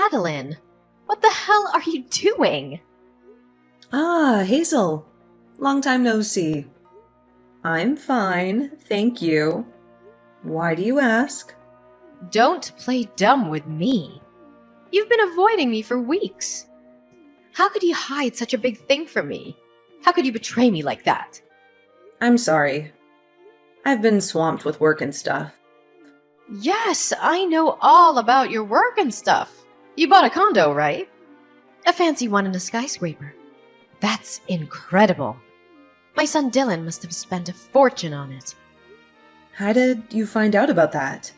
Adeline, what the hell are you doing? Ah, Hazel. Long time no see. I'm fine, thank you. Why do you ask? Don't play dumb with me. You've been avoiding me for weeks. How could you hide such a big thing from me? How could you betray me like that? I'm sorry. I've been swamped with work and stuff. Yes, I know all about your work and stuff. You bought a condo, right? A fancy one in a skyscraper. That's incredible. My son Dylan must have spent a fortune on it. How did you find out about that?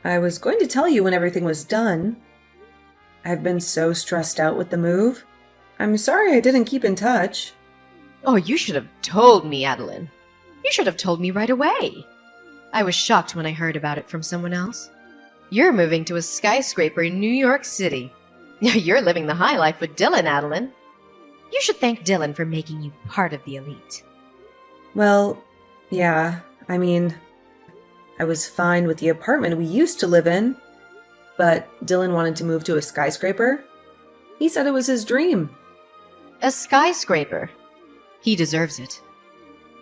I was going to tell you when everything was done. I've been so stressed out with the move. I'm sorry I didn't keep in touch. Oh, you should have told me, Adeline. You should have told me right away. I was shocked when I heard about it from someone else. You're moving to a skyscraper in New York City. You're living the high life with Dylan, Adeline. You should thank Dylan for making you part of the elite. Well, yeah, I was fine with the apartment we used to live in, but Dylan wanted to move to a skyscraper. He said it was his dream. A skyscraper. He deserves it.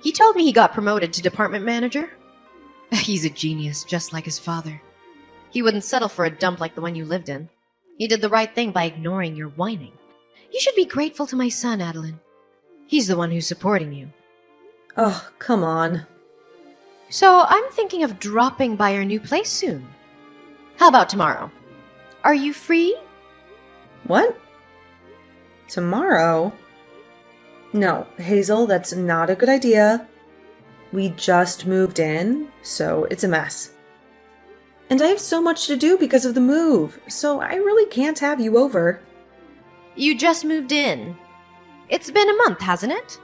He told me he got promoted to department manager. He's a genius, just like his father. He wouldn't settle for a dump like the one you lived in. He did the right thing by ignoring your whining. You should be grateful to my son, Adeline. He's the one who's supporting you. Oh, come on. So I'm thinking of dropping by your new place soon. How about tomorrow? Are you free? What? Tomorrow? No, Hazel, that's not a good idea. We just moved in, so it's a mess. And I have so much to do because of the move, so I really can't have you over. You just moved in. It's been a month, hasn't it?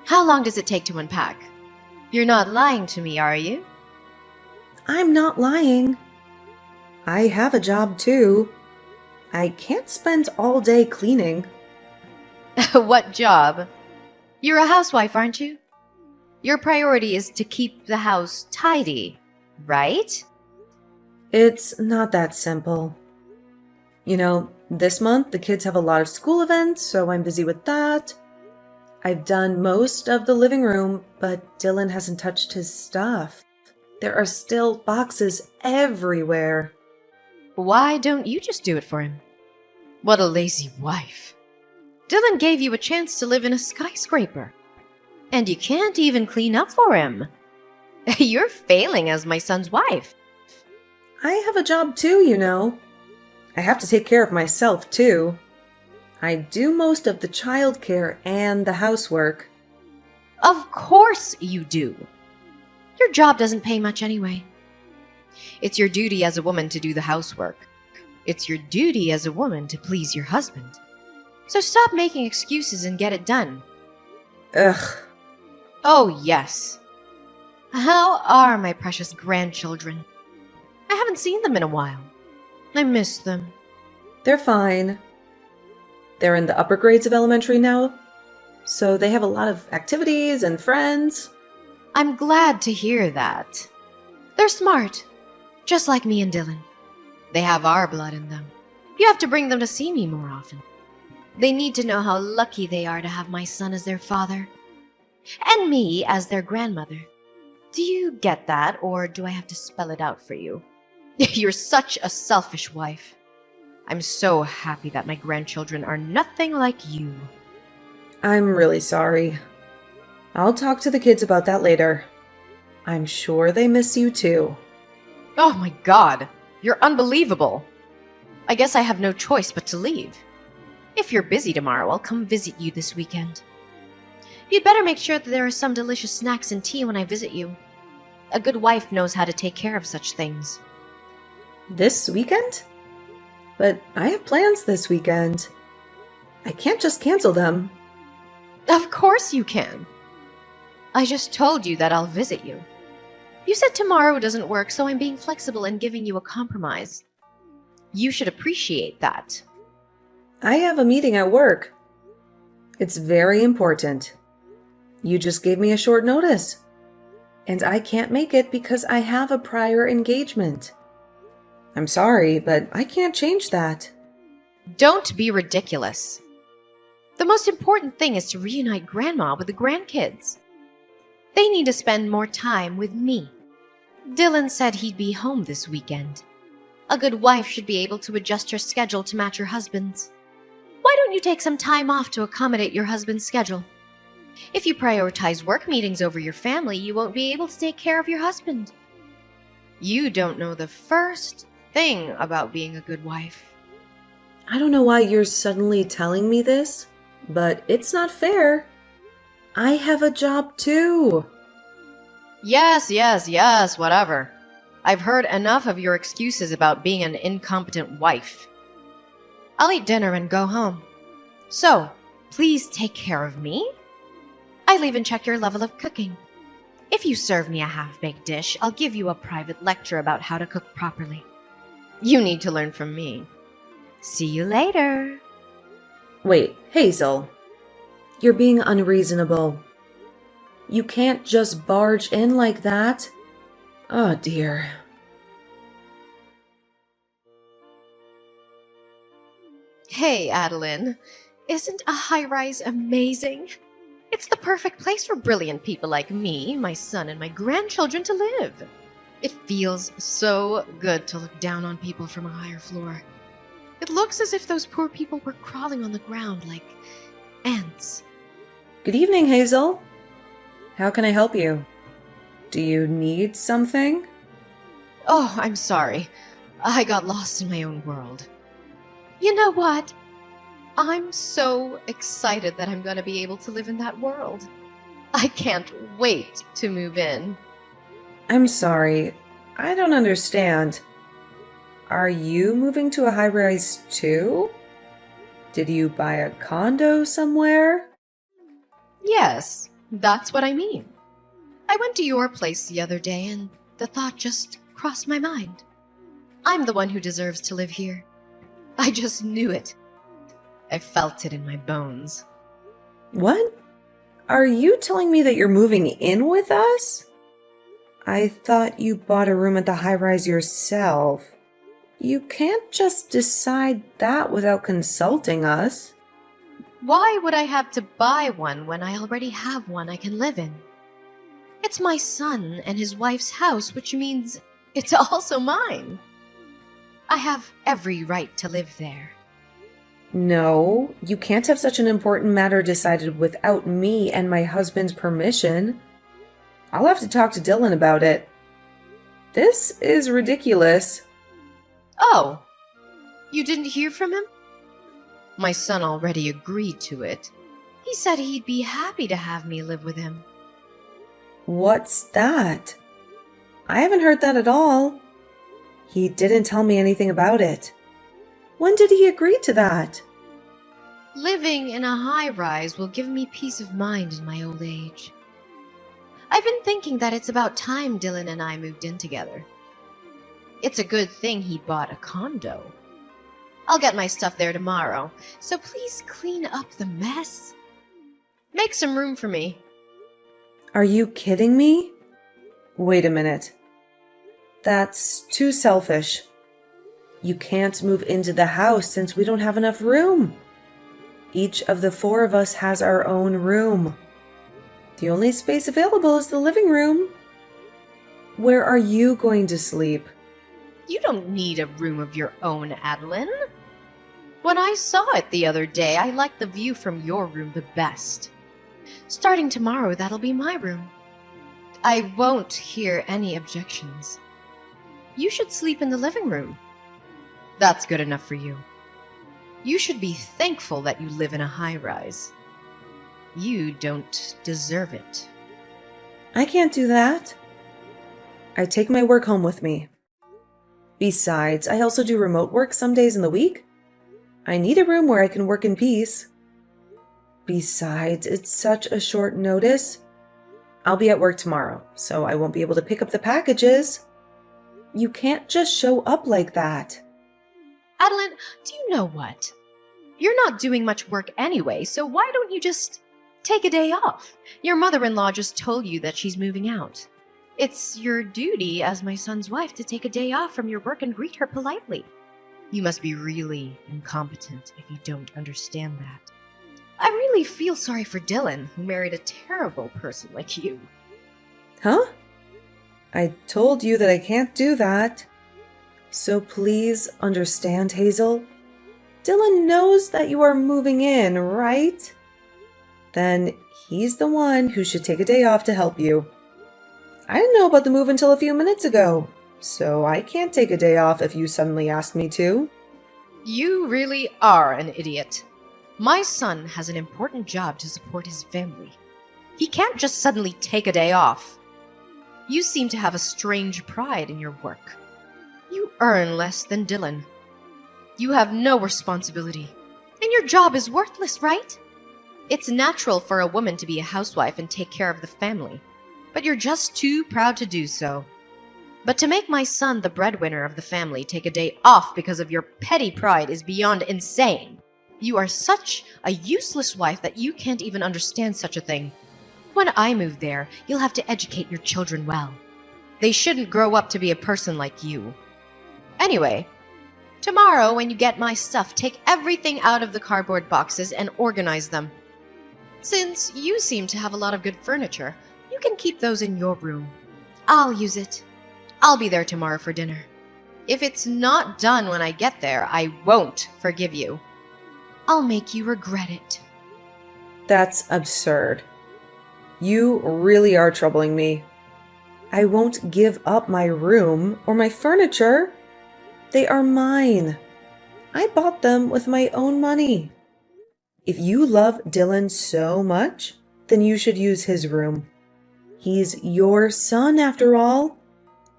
How long does it take to unpack? You're not lying to me, are you? I'm not lying. I have a job too. I can't spend all day cleaning. What job? You're a housewife, aren't you? Your priority is to keep the house tidy, right? It's not that simple. You know, this month the kids have a lot of school events, so I'm busy with that. I've done most of the living room, but Dylan hasn't touched his stuff. There are still boxes everywhere. Why don't you just do it for him? What a lazy wife. Dylan gave you a chance to live in a skyscraper. And you can't even clean up for him. You're failing as my son's wife. I have a job too, you know. I have to take care of myself too. I do most of the childcare and the housework. Of course you do. Your job doesn't pay much anyway. It's your duty as a woman to do the housework. It's your duty as a woman to please your husband. So stop making excuses and get it done. Ugh. Oh, yes. How are my precious grandchildren? I haven't seen them in a while. I miss them. They're fine. They're in the upper grades of elementary now, so they have a lot of activities and friends. I'm glad to hear that. They're smart, just like me and Dylan. They have our blood in them. You have to bring them to see me more often. They need to know how lucky they are to have my son as their father, and me as their grandmother. Do you get that, or do I have to spell it out for you? You're such a selfish wife. I'm so happy that my grandchildren are nothing like you. I'm really sorry. I'll talk to the kids about that later. I'm sure they miss you too. Oh my god, you're unbelievable. I guess I have no choice but to leave. If you're busy tomorrow, I'll come visit you this weekend. You'd better make sure that there are some delicious snacks and tea when I visit you. A good wife knows how to take care of such things. This weekend? But I have plans this weekend. I can't just cancel them. Of course you can. I just told you that I'll visit you. You said tomorrow doesn't work, so I'm being flexible and giving you a compromise. You should appreciate that. I have a meeting at work. It's very important. You just gave me a short notice. And I can't make it because I have a prior engagement. I'm sorry, but I can't change that. Don't be ridiculous. The most important thing is to reunite Grandma with the grandkids. They need to spend more time with me. Dylan said he'd be home this weekend. A good wife should be able to adjust her schedule to match her husband's. Why don't you take some time off to accommodate your husband's schedule? If you prioritize work meetings over your family, you won't be able to take care of your husband. You don't know the first thing about being a good wife. I don't know why you're suddenly telling me this, but it's not fair. I have a job too. Yes, whatever. I've heard enough of your excuses about being an incompetent wife. I'll eat dinner and go home. So, please take care of me. I'll even check your level of cooking. If you serve me a half-baked dish, I'll give you a private lecture about how to cook properly. You need to learn from me. See you later. Wait, Hazel. You're being unreasonable. You can't just barge in like that. Oh dear. Hey, Adeline. Isn't a high-rise amazing? It's the perfect place for brilliant people like me, my son, and my grandchildren to live. It feels so good to look down on people from a higher floor. It looks as if those poor people were crawling on the ground like ants. Good evening, Hazel. How can I help you? Do you need something? Oh, I'm sorry. I got lost in my own world. You know what? I'm so excited that I'm going to be able to live in that world. I can't wait to move in. I'm sorry. I don't understand. Are you moving to a high-rise too? Did you buy a condo somewhere? Yes, that's what I mean. I went to your place the other day and the thought just crossed my mind. I'm the one who deserves to live here. I just knew it. I felt it in my bones. What? Are you telling me that you're moving in with us? I thought you bought a room at the high-rise yourself. You can't just decide that without consulting us. Why would I have to buy one when I already have one I can live in? It's my son and his wife's house, which means it's also mine. I have every right to live there. No, you can't have such an important matter decided without me and my husband's permission. I'll have to talk to Dylan about it. This is ridiculous. Oh, you didn't hear from him? My son already agreed to it. He said he'd be happy to have me live with him. What's that? I haven't heard that at all. He didn't tell me anything about it. When did he agree to that? Living in a high-rise will give me peace of mind in my old age. I've been thinking that it's about time Dylan and I moved in together. It's a good thing he bought a condo. I'll get my stuff there tomorrow, so please clean up the mess. Make some room for me. Are you kidding me? Wait a minute. That's too selfish. You can't move into the house since we don't have enough room. Each of the four of us has our own room. The only space available is the living room. Where are you going to sleep? You don't need a room of your own, Adeline. When I saw it the other day, I liked the view from your room the best. Starting tomorrow, that'll be my room. I won't hear any objections. You should sleep in the living room. That's good enough for you. You should be thankful that you live in a high-rise. You don't deserve it. I can't do that. I take my work home with me. Besides, I also do remote work some days in the week. I need a room where I can work in peace. Besides, it's such a short notice. I'll be at work tomorrow, so I won't be able to pick up the packages. You can't just show up like that. Adeline, do you know what? You're not doing much work anyway, so why don't you just take a day off? Your mother-in-law just told you that she's moving out. It's your duty as my son's wife to take a day off from your work and greet her politely. You must be really incompetent if you don't understand that. I really feel sorry for Dylan, who married a terrible person like you. Huh? I told you that I can't do that. So please understand, Hazel. Dylan knows that you are moving in, right? Then he's the one who should take a day off to help you. I didn't know about the move until a few minutes ago, so I can't take a day off if you suddenly asked me to. You really are an idiot. My son has an important job to support his family. He can't just suddenly take a day off. You seem to have a strange pride in your work. You earn less than Dylan. You have no responsibility. And your job is worthless, right? It's natural for a woman to be a housewife and take care of the family. But you're just too proud to do so. But to make my son the breadwinner of the family take a day off because of your petty pride is beyond insane. You are such a useless wife that you can't even understand such a thing. When I move there, you'll have to educate your children well. They shouldn't grow up to be a person like you. Anyway, tomorrow when you get my stuff, take everything out of the cardboard boxes and organize them. Since you seem to have a lot of good furniture, you can keep those in your room. I'll use it. I'll be there tomorrow for dinner. If it's not done when I get there, I won't forgive you. I'll make you regret it. That's absurd. You really are troubling me. I won't give up my room or my furniture. They are mine. I bought them with my own money. If you love Dylan so much, then you should use his room. He's your son, after all.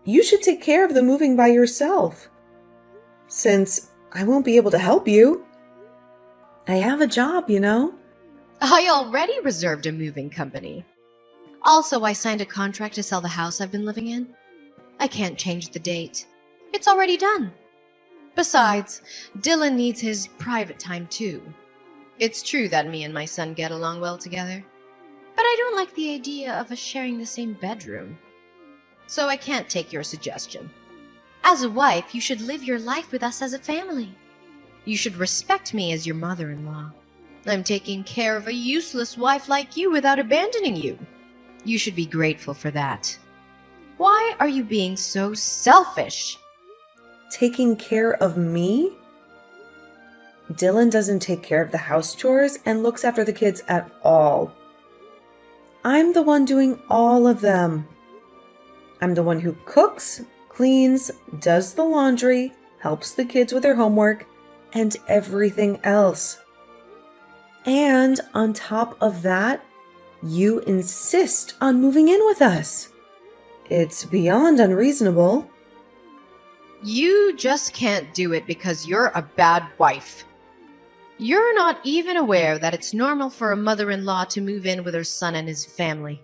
You should take care of the moving by yourself. Since I won't be able to help you. I have a job, you know. I already reserved a moving company. Also, I signed a contract to sell the house I've been living in. I can't change the date. It's already done. Besides, Dylan needs his private time too. It's true that me and my son get along well together, but I don't like the idea of us sharing the same bedroom. So I can't take your suggestion. As a wife, you should live your life with us as a family. You should respect me as your mother-in-law. I'm taking care of a useless wife like you without abandoning you. You should be grateful for that. Why are you being so selfish? Taking care of me? Dylan doesn't take care of the house chores and looks after the kids at all. I'm the one doing all of them. I'm the one who cooks, cleans, does the laundry, helps the kids with their homework, and everything else. And on top of that, you insist on moving in with us. It's beyond unreasonable. You just can't do it because you're a bad wife. You're not even aware that it's normal for a mother-in-law to move in with her son and his family.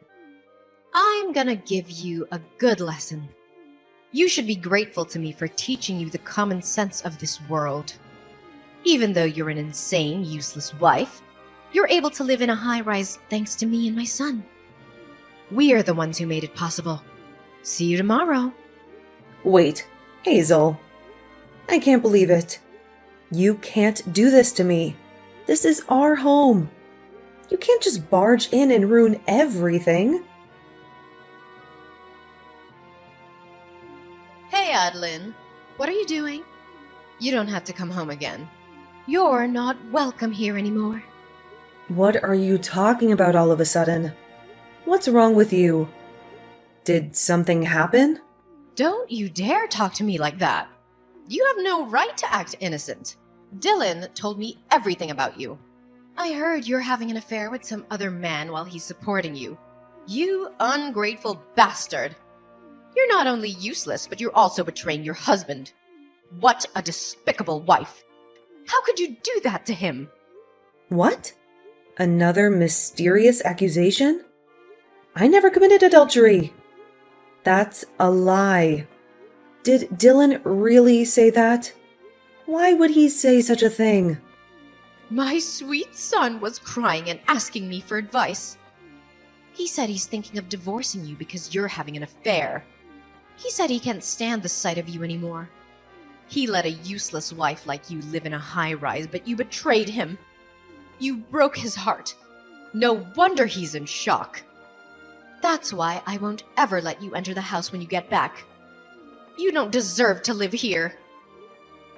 I'm gonna give you a good lesson. You should be grateful to me for teaching you the common sense of this world. Even though you're an insane, useless wife, you're able to live in a high-rise thanks to me and my son. We're the ones who made it possible. See you tomorrow. Wait, Hazel. I can't believe it. You can't do this to me. This is our home. You can't just barge in and ruin everything. Hey, Adeline. What are you doing? You don't have to come home again. You're not welcome here anymore. What are you talking about all of a sudden? What's wrong with you? Did something happen? Don't you dare talk to me like that. You have no right to act innocent. Dylan told me everything about you. I heard you're having an affair with some other man while he's supporting you. You ungrateful bastard. You're not only useless, but you're also betraying your husband. What a despicable wife. How could you do that to him? What? Another mysterious accusation? I never committed adultery. That's a lie. Did Dylan really say that? Why would he say such a thing? My sweet son was crying and asking me for advice. He said he's thinking of divorcing you because you're having an affair. He said he can't stand the sight of you anymore. He let a useless wife like you live in a high-rise, but you betrayed him. You broke his heart. No wonder he's in shock. That's why I won't ever let you enter the house when you get back. You don't deserve to live here.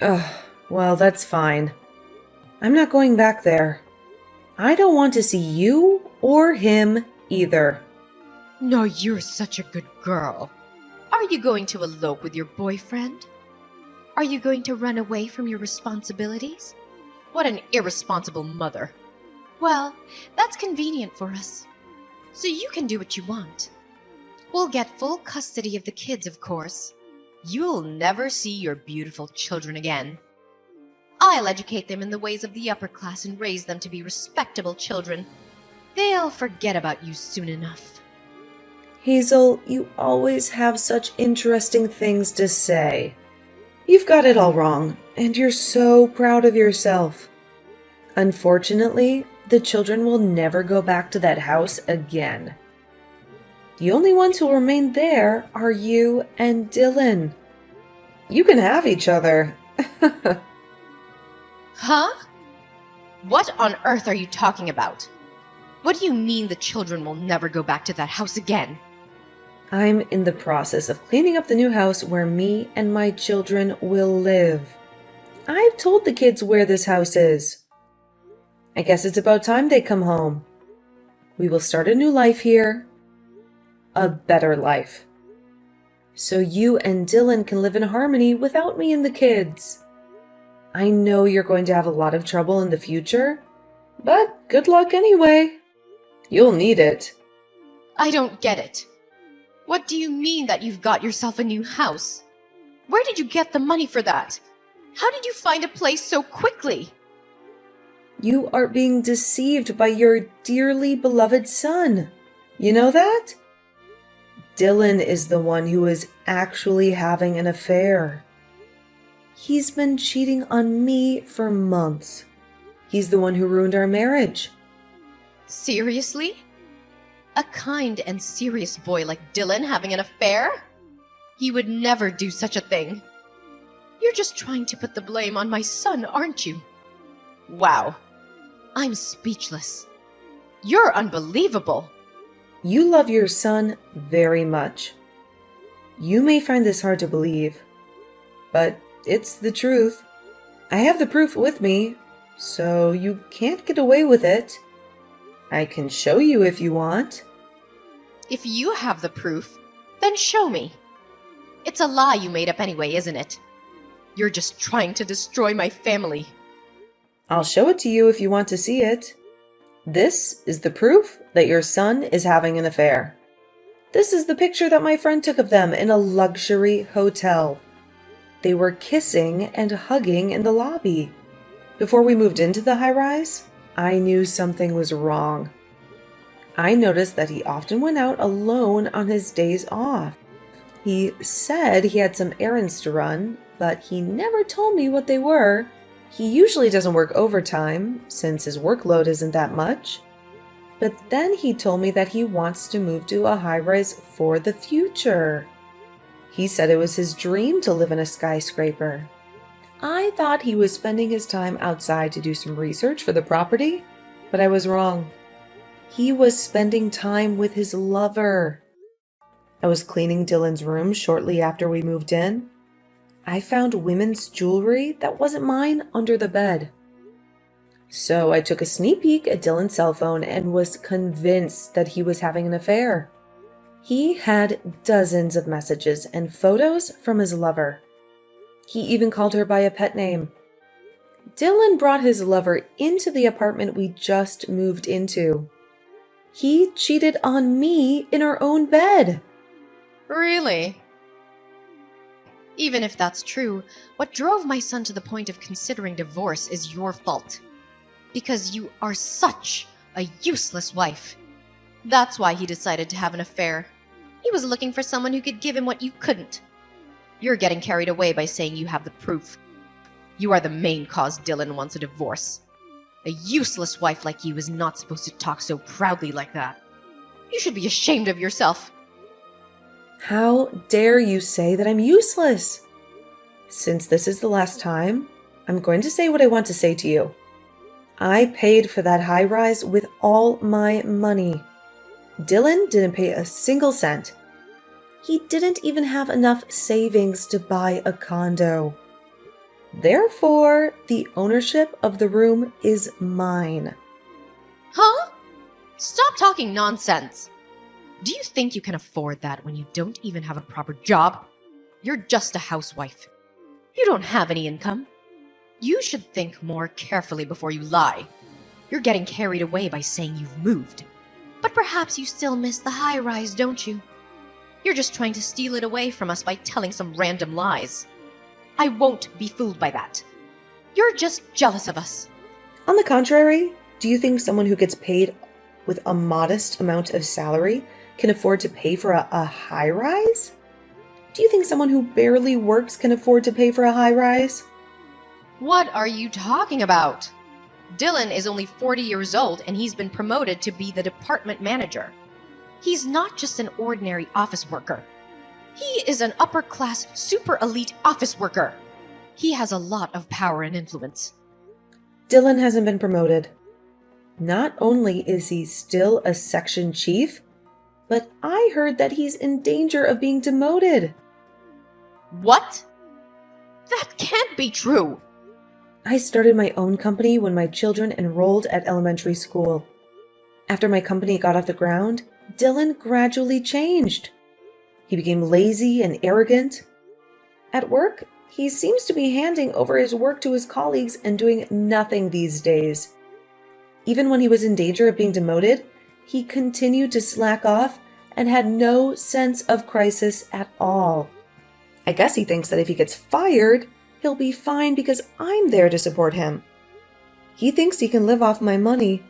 Ugh, well, that's fine. I'm not going back there. I don't want to see you or him either. No, you're such a good girl. Are you going to elope with your boyfriend? Are you going to run away from your responsibilities? What an irresponsible mother. Well, that's convenient for us. So you can do what you want. We'll get full custody of the kids, of course. You'll never see your beautiful children again. I'll educate them in the ways of the upper class and raise them to be respectable children. They'll forget about you soon enough. Hazel, you always have such interesting things to say. You've got it all wrong, and you're so proud of yourself. Unfortunately, the children will never go back to that house again. The only ones who'll remain there are you and Dylan. You can have each other. Huh? What on earth are you talking about? What do you mean the children will never go back to that house again? I'm in the process of cleaning up the new house where me and my children will live. I've told the kids where this house is. I guess it's about time they come home. We will start a new life here. A better life. So you and Dylan can live in harmony without me and the kids. I know you're going to have a lot of trouble in the future, but good luck anyway. You'll need it. I don't get it. What do you mean that you've got yourself a new house? Where did you get the money for that? How did you find a place so quickly? You are being deceived by your dearly beloved son. You know that? Dylan is the one who is actually having an affair. He's been cheating on me for months. He's the one who ruined our marriage. Seriously? A kind and serious boy like Dylan having an affair? He would never do such a thing. You're just trying to put the blame on my son, aren't you? Wow. I'm speechless. You're unbelievable. You love your son very much. You may find this hard to believe, but it's the truth. I have the proof with me, so you can't get away with it. I can show you if you want. If you have the proof, then show me. It's a lie you made up anyway, isn't it? You're just trying to destroy my family. I'll show it to you if you want to see it. This is the proof that your son is having an affair. This is the picture that my friend took of them in a luxury hotel. They were kissing and hugging in the lobby. Before we moved into the high-rise, I knew something was wrong. I noticed that he often went out alone on his days off. He said he had some errands to run, but he never told me what they were. He usually doesn't work overtime, since his workload isn't that much. But then he told me that he wants to move to a high-rise for the future. He said it was his dream to live in a skyscraper. I thought he was spending his time outside to do some research for the property, but I was wrong. He was spending time with his lover. I was cleaning Dylan's room shortly after we moved in. I found women's jewelry that wasn't mine under the bed. So I took a sneak peek at Dylan's cell phone and was convinced that he was having an affair. He had dozens of messages and photos from his lover. He even called her by a pet name. Dylan brought his lover into the apartment we just moved into. He cheated on me in our own bed. Really? Even if that's true, what drove my son to the point of considering divorce is your fault. Because you are such a useless wife. That's why he decided to have an affair. He was looking for someone who could give him what you couldn't. You're getting carried away by saying you have the proof. You are the main cause Dylan wants a divorce. A useless wife like you is not supposed to talk so proudly like that. You should be ashamed of yourself. How dare you say that I'm useless? Since this is the last time, I'm going to say what I want to say to you. I paid for that high rise with all my money. Dylan didn't pay a single cent. He didn't even have enough savings to buy a condo. Therefore, the ownership of the room is mine. Huh? Stop talking nonsense. Do you think you can afford that when you don't even have a proper job? You're just a housewife. You don't have any income. You should think more carefully before you lie. You're getting carried away by saying you've moved. But perhaps you still miss the high rise, don't you? You're just trying to steal it away from us by telling some random lies. I won't be fooled by that. You're just jealous of us. On the contrary, do you think someone who gets paid with a modest amount of salary can afford to pay for a high rise? Do you think someone who barely works can afford to pay for a high rise? What are you talking about? Dylan is only 40 years old and he's been promoted to be the department manager. He's not just an ordinary office worker. He is an upper-class, super elite office worker. He has a lot of power and influence. Dylan hasn't been promoted. Not only is he still a section chief, but I heard that he's in danger of being demoted. What? That can't be true. I started my own company when my children enrolled at elementary school. After my company got off the ground, Dylan gradually changed. He became lazy and arrogant. At work, he seems to be handing over his work to his colleagues and doing nothing these days. Even when he was in danger of being demoted, he continued to slack off and had no sense of crisis at all. I guess he thinks that if he gets fired, he'll be fine because I'm there to support him. He thinks he can live off my money,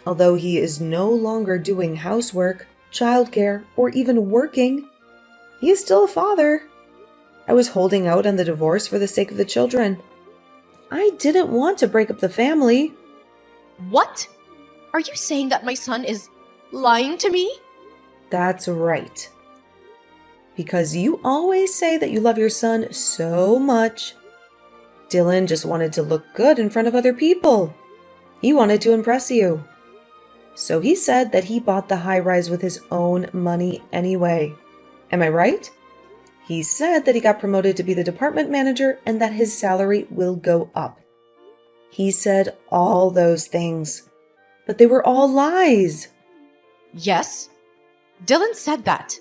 although he is no longer doing housework, childcare, or even working. He is still a father. I was holding out on the divorce for the sake of the children. I didn't want to break up the family. What? Are you saying that my son is lying to me? That's right. Because you always say that you love your son so much. Dylan just wanted to look good in front of other people. He wanted to impress you. So he said that he bought the high rise with his own money anyway. Am I right? He said that he got promoted to be the department manager and that his salary will go up. He said all those things, but they were all lies. Yes. Dylan said that.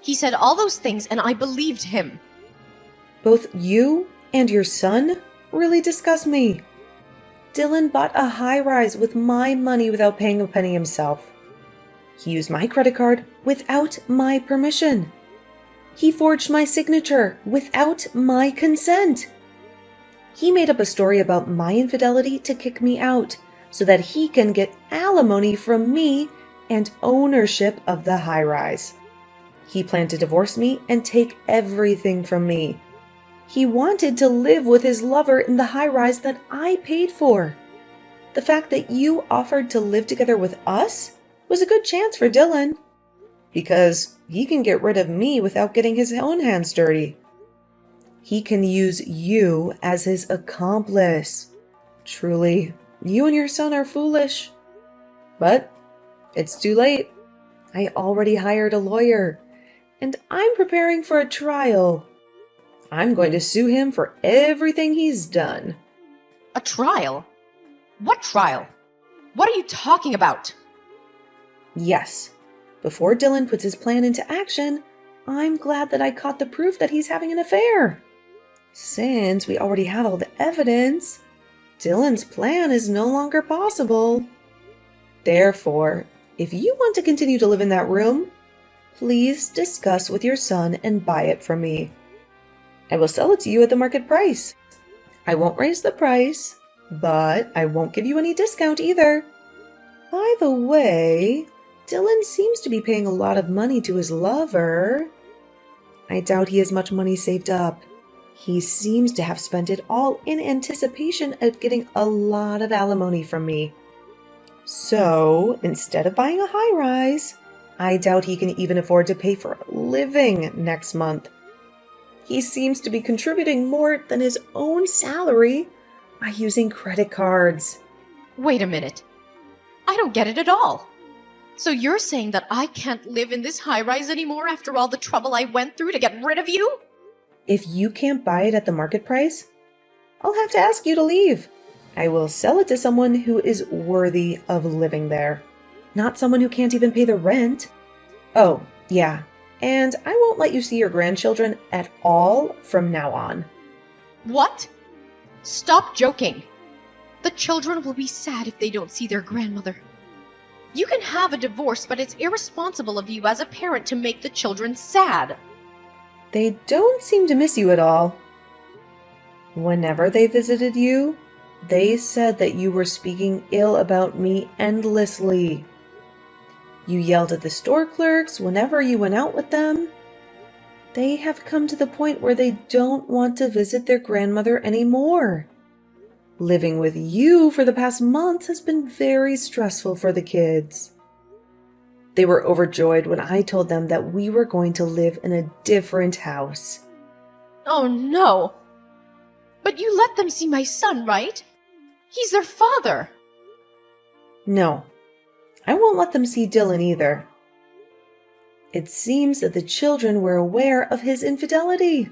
He said all those things and I believed him. Both you and your son really disgust me. Dylan bought a high rise with my money without paying a penny himself. He used my credit card without my permission. He forged my signature without my consent. He made up a story about my infidelity to kick me out so that he can get alimony from me and ownership of the high rise. He planned to divorce me and take everything from me. He wanted to live with his lover in the high rise that I paid for. The fact that you offered to live together with us was a good chance for Dylan, because he can get rid of me without getting his own hands dirty. He can use you as his accomplice. Truly, you and your son are foolish. But it's too late. I already hired a lawyer, and I'm preparing for a trial. I'm going to sue him for everything he's done. A trial? What trial? What are you talking about? Yes. Before Dylan puts his plan into action, I'm glad that I caught the proof that he's having an affair. Since we already have all the evidence, Dylan's plan is no longer possible. Therefore, if you want to continue to live in that room, please discuss with your son and buy it from me. I will sell it to you at the market price. I won't raise the price, but I won't give you any discount either. By the way, Dylan seems to be paying a lot of money to his lover. I doubt he has much money saved up. He seems to have spent it all in anticipation of getting a lot of alimony from me. So, instead of buying a high rise, I doubt he can even afford to pay for a living next month. He seems to be contributing more than his own salary by using credit cards. Wait a minute. I don't get it at all. So you're saying that I can't live in this high-rise anymore after all the trouble I went through to get rid of you? If you can't buy it at the market price, I'll have to ask you to leave. I will sell it to someone who is worthy of living there, not someone who can't even pay the rent. Oh, yeah, and I won't let you see your grandchildren at all from now on. What? Stop joking. The children will be sad if they don't see their grandmother. You can have a divorce, but it's irresponsible of you as a parent to make the children sad. They don't seem to miss you at all. Whenever they visited you, they said that you were speaking ill about me endlessly. You yelled at the store clerks whenever you went out with them. They have come to the point where they don't want to visit their grandmother anymore. Living with you for the past month has been very stressful for the kids. They were overjoyed when I told them that we were going to live in a different house. Oh no! But you let them see my son, right? He's their father. No, I won't let them see Dylan either. It seems that the children were aware of his infidelity.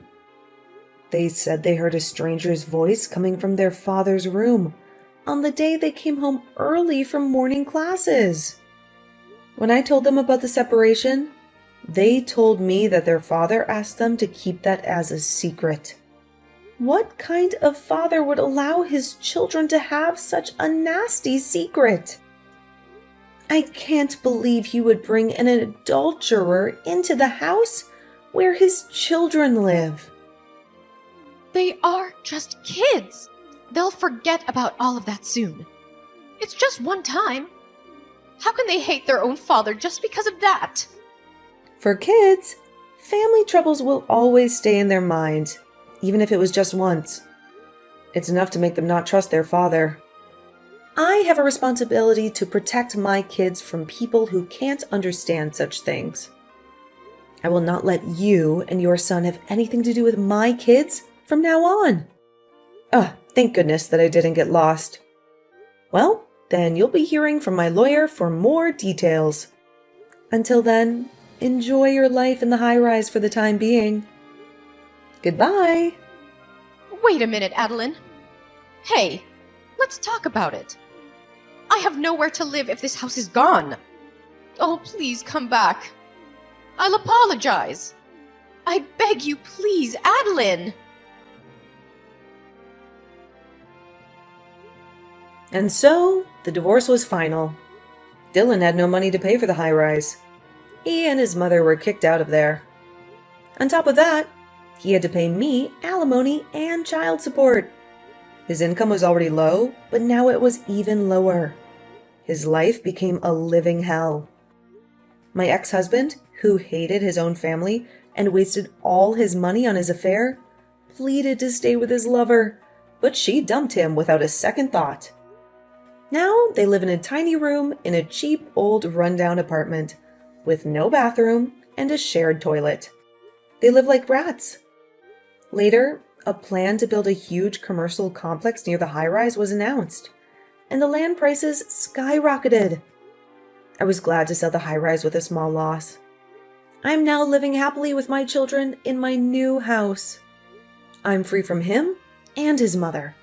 They said they heard a stranger's voice coming from their father's room on the day they came home early from morning classes. When I told them about the separation, they told me that their father asked them to keep that as a secret. What kind of father would allow his children to have such a nasty secret? I can't believe he would bring an adulterer into the house where his children live. They are just kids. They'll forget about all of that soon. It's just one time. How can they hate their own father just because of that? For kids, family troubles will always stay in their mind, even if it was just once. It's enough to make them not trust their father. I have a responsibility to protect my kids from people who can't understand such things. I will not let you and your son have anything to do with my kids from now on. Thank goodness that I didn't get lost. Well, then you'll be hearing from my lawyer for more details. Until then, enjoy your life in the high-rise for the time being. Goodbye. Wait a minute, Adeline. Hey, let's talk about it. I have nowhere to live if this house is gone. Oh, please come back. I'll apologize. I beg you, please, Adeline. And so, the divorce was final. Dylan had no money to pay for the high-rise. He and his mother were kicked out of there. On top of that, he had to pay me alimony and child support. His income was already low, but now it was even lower. His life became a living hell. My ex-husband, who hated his own family and wasted all his money on his affair, pleaded to stay with his lover, but she dumped him without a second thought. Now they live in a tiny room in a cheap old rundown apartment with no bathroom and a shared toilet. They live like rats. Later, a plan to build a huge commercial complex near the high-rise was announced, and the land prices skyrocketed. I was glad to sell the high-rise with a small loss. I'm now living happily with my children in my new house. I'm free from him and his mother.